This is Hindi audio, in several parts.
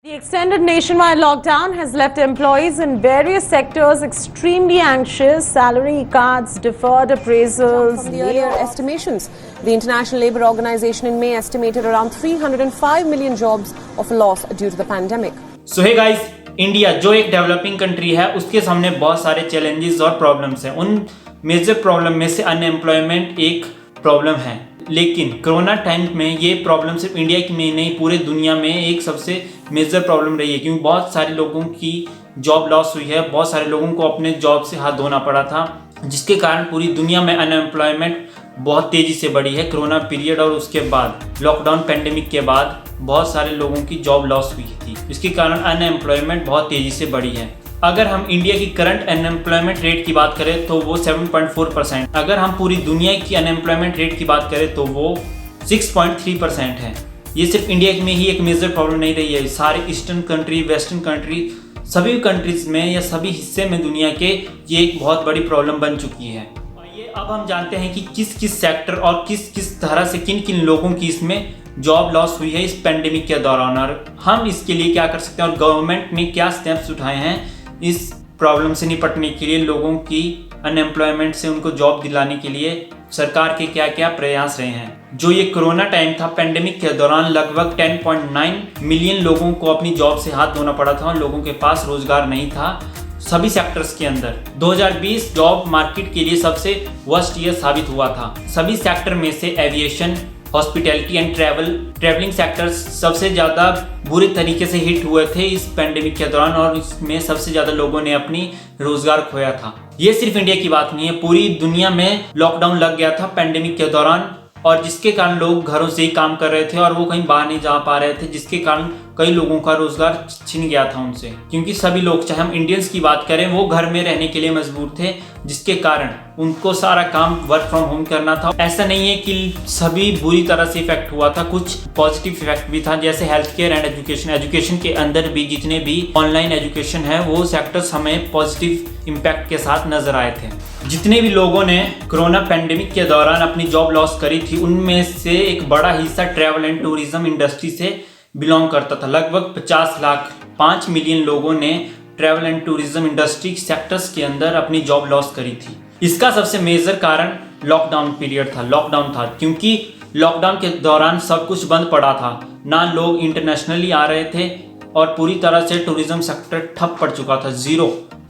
The extended nationwide lockdown has left employees in various sectors extremely anxious. Salary cuts, deferred appraisals. From the earlier estimations, the International Labour Organization in May estimated around 305 million jobs of loss due to the pandemic. So hey guys, India जो एक डेवलपिंग कंट्री है उसके सामने बहुत सारे चैलेंजेस और प्रॉब्लम्स हैं। उन मेजर प्रॉब्लम में से अनएम्प्लॉयमेंट एक प्रॉब्लम है, लेकिन कोरोना टाइम में ये प्रॉब्लम सिर्फ इंडिया की में नहीं पूरे दुनिया में एक सबसे मेजर प्रॉब्लम रही है, क्योंकि बहुत सारे लोगों की जॉब लॉस हुई है। बहुत सारे लोगों को अपने जॉब से हाथ धोना पड़ा था, जिसके कारण पूरी दुनिया में अनएम्प्लॉयमेंट बहुत तेज़ी से बढ़ी है। कोरोना पीरियड और उसके बाद लॉकडाउन पैंडेमिक के बाद बहुत सारे लोगों की जॉब लॉस हुई थी, जिसके कारण अनएम्प्लॉयमेंट बहुत तेज़ी से बढ़ी है। अगर हम इंडिया की करंट अनएम्प्लॉयमेंट रेट की बात करें तो वो 7.4%। अगर हम पूरी दुनिया की अनएम्प्लॉयमेंट रेट की बात करें तो वो 6.3% है। ये सिर्फ इंडिया में ही एक मेजर प्रॉब्लम नहीं रही है, सारे ईस्टर्न कंट्री, वेस्टर्न कंट्री, सभी कंट्रीज में या सभी हिस्से में दुनिया के ये एक बहुत बड़ी प्रॉब्लम बन चुकी है। आइए अब हम जानते हैं कि किस किस सेक्टर और किस किस तरह से किन किन लोगों की इसमें जॉब लॉस हुई है इस पेंडेमिक के दौरान, और हम इसके लिए क्या कर सकते हैं और गवर्नमेंट ने क्या स्टेप्स उठाए हैं इस प्रॉब्लम से निपटने के लिए। लोगों की अनएम्प्लॉयमेंट से उनको जॉब दिलाने के लिए सरकार के क्या क्या प्रयास रहे हैं। जो ये कोरोना टाइम था, पेंडेमिक के दौरान लगभग 10.9 मिलियन लोगों को अपनी जॉब से हाथ धोना पड़ा था और लोगों के पास रोजगार नहीं था सभी सेक्टर्स के अंदर। 2020 जॉब मार्केट के लिए सबसे वर्स्ट ईयर साबित हुआ था। सभी सेक्टर में से aviation, hospitality and travelling sectors सबसे ज़्यादा बुरे तरीके से हिट हुए थे इस पेंडेमिक के दौरान, और इसमें सबसे ज़्यादा लोगों ने अपनी रोजगार खोया था। ये सिर्फ इंडिया की बात नहीं है, पूरी दुनिया में लॉकडाउन लग गया था पेंडेमिक के दौरान, और जिसके कारण लोग घरों से ही काम कर रहे थे और वो कहीं बाहर नहीं जा पा रहे थे, जिसके कारण कई लोगों का रोजगार छिन गया था उनसे, क्योंकि सभी लोग, चाहे हम इंडियंस की बात करें, वो घर में रहने के लिए मजबूर थे, जिसके कारण उनको सारा काम वर्क फ्रॉम होम करना था। ऐसा नहीं है कि सभी बुरी तरह से इफेक्ट हुआ था, कुछ पॉजिटिव इफेक्ट भी था, जैसे हेल्थ केयर एंड एजुकेशन के अंदर भी जितने भी ऑनलाइन एजुकेशन है वो सेक्टर्स हमें पॉजिटिव इम्पैक्ट के साथ नजर आए थे। जितने भी लोगों ने कोरोना पेंडेमिक के दौरान अपनी जॉब लॉस करी थी उनमें से एक बड़ा हिस्सा ट्रैवल एंड टूरिज्म इंडस्ट्री से बिलोंग करता था। लगभग 50 लाख 5 मिलियन लोगों ने travel and tourism industry sectors के अंदर अपनी जॉब लॉस करी थी। इसका सबसे मेजर कारण लॉकडाउन पीरियड था, लॉकडाउन था, क्योंकि लॉकडाउन के दौरान सब कुछ बंद पड़ा था, ना लोग इंटरनेशनली आ रहे थे और पूरी तरह से टूरिज्म सेक्टर ठप पड़ चुका था,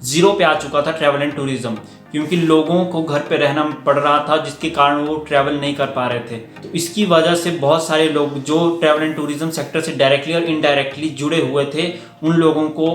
जीरो पे आ चुका था ट्रैवल एंड टूरिज्म, क्योंकि लोगों को घर पे रहना पड़ रहा था, जिसके कारण वो ट्रैवल नहीं कर पा रहे थे। तो इसकी वजह से बहुत सारे लोग जो ट्रैवल एंड टूरिज्म सेक्टर से डायरेक्टली और इनडायरेक्टली जुड़े हुए थे, उन लोगों को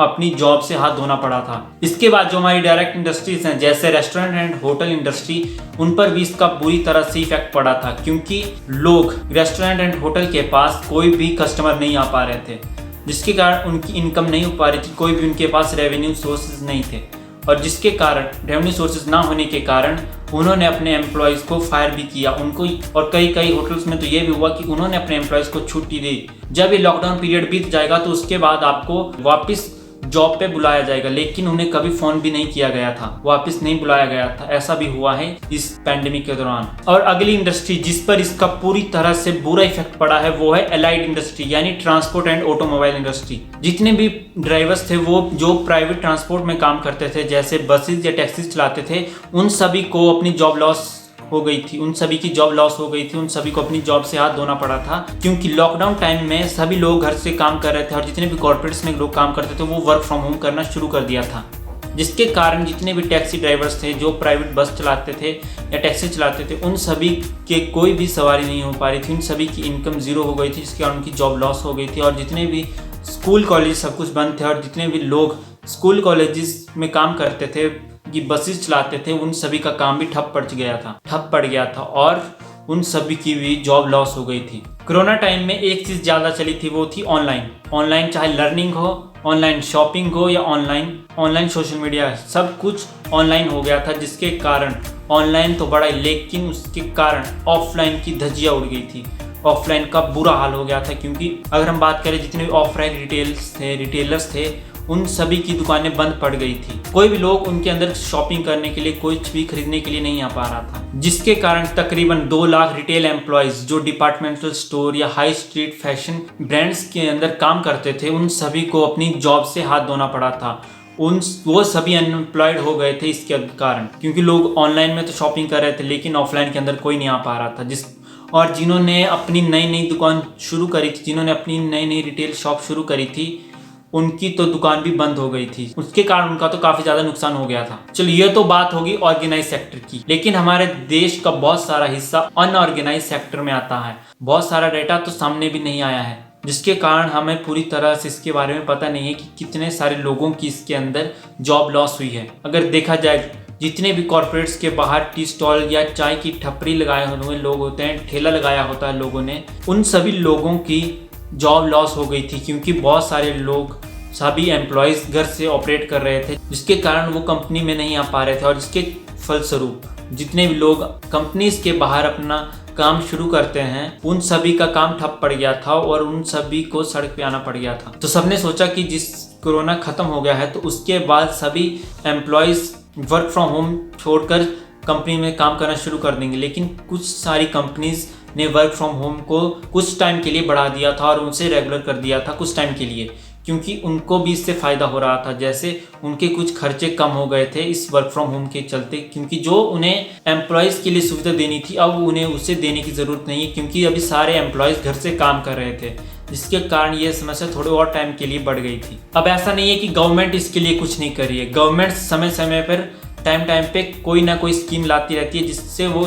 अपनी जॉब से हाथ धोना पड़ा था। इसके बाद जो हमारी डायरेक्ट इंडस्ट्रीज हैं, जैसे रेस्टोरेंट एंड होटल इंडस्ट्री, उन पर भी इसका बुरी तरह से इफेक्ट पड़ा था, क्योंकि लोग रेस्टोरेंट एंड होटल के पास कोई भी कस्टमर नहीं आ पा रहे थे, जिसके कारण उनकी इनकम नहीं हो पा रही थी, कोई भी उनके पास रेवेन्यू सोर्सेज नहीं थे, और जिसके कारण रेवेन्यू सोर्सेज ना होने के कारण उन्होंने अपने एम्प्लॉयज़ को फायर भी किया उनको, और कई होटल्स में तो ये भी हुआ कि उन्होंने अपने एम्प्लॉयज़ को छुट्टी दी। जब ये लॉकडाउन पीरियड बीत जाएगा तो उसके बाद आपको वापस जॉब पे बुलाया जाएगा, लेकिन उन्हें कभी फोन भी नहीं किया गया था, वापस नहीं बुलाया गया था। ऐसा भी हुआ है इस पैंडेमिक के दौरान। और अगली इंडस्ट्री जिस पर इसका पूरी तरह से बुरा इफेक्ट पड़ा है वो है एलाइड इंडस्ट्री, यानी ट्रांसपोर्ट एंड ऑटोमोबाइल इंडस्ट्री। जितने भी ड्राइवर्स थे वो जो प्राइवेट ट्रांसपोर्ट में काम करते थे, जैसे बसेज या टैक्सीज चलाते थे, उन सभी को अपनी जॉब लॉस हो गई थी, उन सभी की जॉब लॉस हो गई थी, उन सभी को अपनी जॉब से हाथ धोना पड़ा था, क्योंकि लॉकडाउन टाइम में सभी लोग घर से काम कर रहे थे और जितने भी कॉर्पोरेट्स में लोग काम करते थे वो वर्क फ्रॉम होम करना शुरू कर दिया था, जिसके कारण जितने भी टैक्सी ड्राइवर्स थे जो प्राइवेट बस चलाते थे या टैक्सी चलाते थे, उन सभी के कोई भी सवारी नहीं हो पा रही थी, उन सभी की इनकम जीरो हो गई थी, जिसके कारण उनकी जॉब लॉस हो गई थी। और जितने भी स्कूल कॉलेज सब कुछ बंद थे और जितने भी लोग स्कूल कॉलेजेस में काम करते थे, कि बसेस चलाते थे, उन सभी का काम भी ठप पड़ गया था और उन सभी की भी जॉब लॉस हो गई थी। कोरोना टाइम में एक चीज़ ज़्यादा चली थी, वो थी ऑनलाइन, चाहे लर्निंग हो, ऑनलाइन शॉपिंग हो या ऑनलाइन सोशल मीडिया, सब कुछ ऑनलाइन हो गया था, जिसके कारण ऑनलाइन तो बढ़ा, लेकिन उसके कारण ऑफलाइन की धज्जियाँ उड़ गई थी, ऑफलाइन का बुरा हाल हो गया था। क्योंकि अगर हम बात करें जितने भी ऑफलाइन रिटेलर्स थे उन सभी की दुकानें बंद पड़ गई थी। कोई भी लोग उनके अंदर शॉपिंग करने के लिए, कुछ भी खरीदने के लिए नहीं आ पा रहा था, जिसके कारण तकरीबन 2 लाख रिटेल एम्प्लॉयज जो डिपार्टमेंटल स्टोर या हाई स्ट्रीट फैशन ब्रांड्स के अंदर काम करते थे, उन सभी को अपनी जॉब से हाथ धोना पड़ा था। वो सभी अनएम्प्लॉयड हो गए थे इसके कारण, क्योंकि लोग ऑनलाइन में तो शॉपिंग कर रहे थे लेकिन ऑफलाइन के अंदर कोई नहीं आ पा रहा था। और जिन्होंने अपनी नई दुकान शुरू करी थी, जिन्होंने अपनी नई रिटेल शॉप शुरू करी थी, उनकी तो दुकान भी बंद हो गई थी। उसके कारण उनका तो काफी ज्यादा नुकसान हो गया था। चलो ये तो बात होगी ऑर्गेनाइज सेक्टर की, लेकिन हमारे देश का बहुत सारा हिस्सा अनऑर्गेनाइज सेक्टर में आता है। बहुत सारा डेटा तो सामने भी नहीं आया है, जिसके कारण हमें पूरी तरह से इसके बारे में पता नहीं है कि कितने सारे लोगों की इसके अंदर जॉब लॉस हुई है। अगर देखा जाए, जितने भी कॉर्पोरेट्स के बाहर टी स्टॉल या चाय की ठप्परी लगाए हुए लोग होते हैं, ठेला लगाया होता है लोगों ने, उन सभी लोगों की जॉब लॉस हो गई थी, क्योंकि बहुत सारे लोग, सभी एम्प्लॉयज घर से ऑपरेट कर रहे थे, जिसके कारण वो कंपनी में नहीं आ पा रहे थे। और इसके फलस्वरूप जितने भी लोग कंपनीज के बाहर अपना काम शुरू करते हैं, उन सभी का काम ठप पड़ गया था और उन सभी को सड़क पे आना पड़ गया था। तो सबने सोचा कि जिस कोरोना खत्म हो गया है तो उसके बाद सभी एम्प्लॉयज वर्क फ्रॉम होम छोड़कर कंपनी में काम करना शुरू कर देंगे, लेकिन कुछ सारी कंपनीज ने वर्क फ्रॉम होम को कुछ टाइम के लिए बढ़ा दिया था और उनसे रेगुलर कर दिया था कुछ टाइम के लिए, क्योंकि उनको भी इससे फ़ायदा हो रहा था। जैसे उनके कुछ खर्चे कम हो गए थे इस वर्क फ्रॉम होम के चलते, क्योंकि जो उन्हें एम्प्लॉयज़ के लिए सुविधा देनी थी अब उन्हें उसे देने की ज़रूरत नहीं है, क्योंकि अभी सारे एम्प्लॉयज़ घर से काम कर रहे थे, जिसके कारण ये समस्या थोड़े और टाइम के लिए बढ़ गई थी। अब ऐसा नहीं है कि गवर्नमेंट इसके लिए कुछ नहीं कर रही है। गवर्नमेंट समय समय पर टाइम पे कोई ना कोई स्कीम लाती रहती है, जिससे वो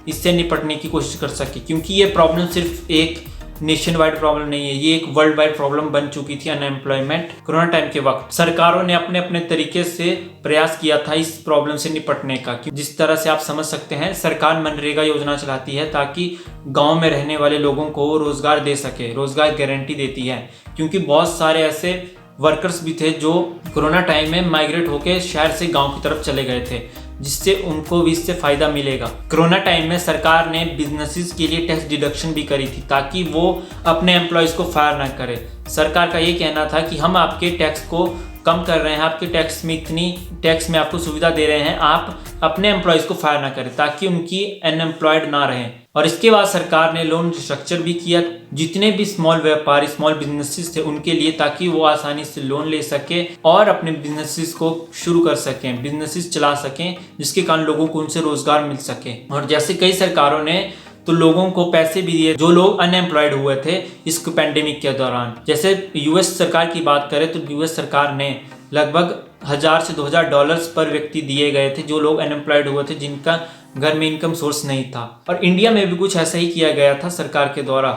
इससे निपटने की कोशिश कर सके, क्योंकि ये प्रॉब्लम सिर्फ एक नेशन वाइड प्रॉब्लम नहीं है, ये एक वर्ल्ड वाइड प्रॉब्लम बन चुकी थी अनएम्प्लॉयमेंट। कोरोना टाइम के वक्त सरकारों ने अपने अपने तरीके से प्रयास किया था इस प्रॉब्लम से निपटने का। जिस तरह से आप समझ सकते हैं, सरकार मनरेगा योजना चलाती है ताकि गांव में रहने वाले लोगों को रोजगार दे सके, रोजगार गारंटी देती है, क्योंकि बहुत सारे ऐसे वर्कर्स भी थे जो कोरोना टाइम में माइग्रेट होकर शहर से गांव की तरफ चले गए थे, जिससे उनको भी इससे फायदा मिलेगा। कोरोना टाइम में सरकार ने बिजनेसेस के लिए टैक्स डिडक्शन भी करी थी ताकि वो अपने एम्प्लॉयज़ को फायर ना करे। सरकार का ये कहना था कि हम आपके टैक्स को कम कर रहे हैं, आपके टैक्स में इतनी टैक्स में आपको सुविधा दे रहे हैं, आप अपने एम्प्लॉयज़ को फायर ना करें ताकि उनकी अनएम्प्लॉयड ना रहें। और इसके बाद सरकार ने लोन स्ट्रक्चर भी किया जितने भी स्मॉल व्यापारी, स्मॉल बिजनेसेस थे उनके लिए, ताकि वो आसानी से लोन ले सके और अपने बिजनेसेस को शुरू कर सकें, बिजनेसेस चला सकें, जिसके कारण लोगों को उनसे रोजगार मिल सके। और जैसे कई सरकारों ने तो लोगों को पैसे भी दिए जो लोग अनएम्प्लॉयड हुए थे इस पैंडेमिक के दौरान। जैसे यूएस सरकार की बात करें तो यूएस सरकार ने लगभग 1000 से 2000 डॉलर्स पर व्यक्ति दिए गए थे जो लोग अनएम्प्लॉयड हुए थे, जिनका घर में इनकम सोर्स नहीं था। और इंडिया में भी कुछ ऐसा ही किया गया था सरकार के द्वारा,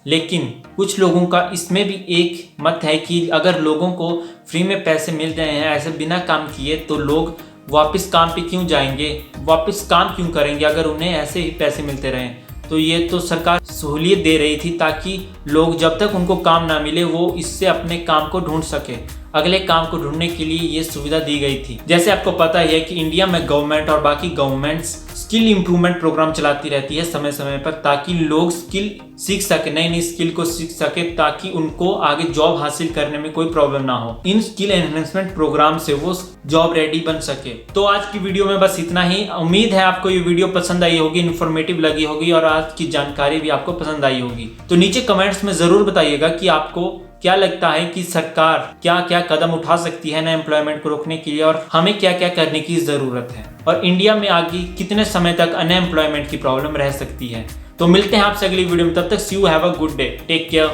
लेकिन कुछ लोगों का इसमें भी एक मत है कि अगर लोगों को फ्री में पैसे मिल रहे हैं ऐसे बिना काम किए, तो लोग वापस काम पे क्यों जाएंगे, वापस काम क्यों करेंगे अगर उन्हें ऐसे ही पैसे मिलते रहें। तो ये तो सरकार सहूलियत दे रही थी ताकि लोग जब तक उनको काम ना मिले वो इससे अपने काम को ढूंढ सके, अगले काम को ढूंढने के लिए ये सुविधा दी गई थी। जैसे आपको पता ही है कि इंडिया में गवर्नमेंट और बाकी गवर्नमेंट्स स्किल इंप्रूवमेंट प्रोग्राम चलाती रहती है समय समय पर, ताकि लोग स्किल सीख सके, नई नई स्किल को सीख सके, ताकि उनको आगे जॉब हासिल करने में कोई प्रॉब्लम ना हो। इन स्किल एनहेंसमेंट प्रोग्राम से वो जॉब रेडी बन सके। तो आज की वीडियो में बस इतना ही। उम्मीद है आपको ये वीडियो पसंद आई होगी, इन्फॉर्मेटिव लगी होगी और आज की जानकारी भी आपको पसंद आई होगी। तो नीचे कमेंट्स में जरूर बताइएगा कि आपको क्या लगता है कि सरकार क्या क्या कदम उठा सकती है अनएम्प्लॉयमेंट को रोकने के लिए, और हमें क्या क्या करने की जरूरत है, और इंडिया में आगे कितने समय तक अनएम्प्लॉयमेंट की प्रॉब्लम रह सकती है। तो मिलते हैं आपसे अगली वीडियो में, तब तक see you, have a good day, take care.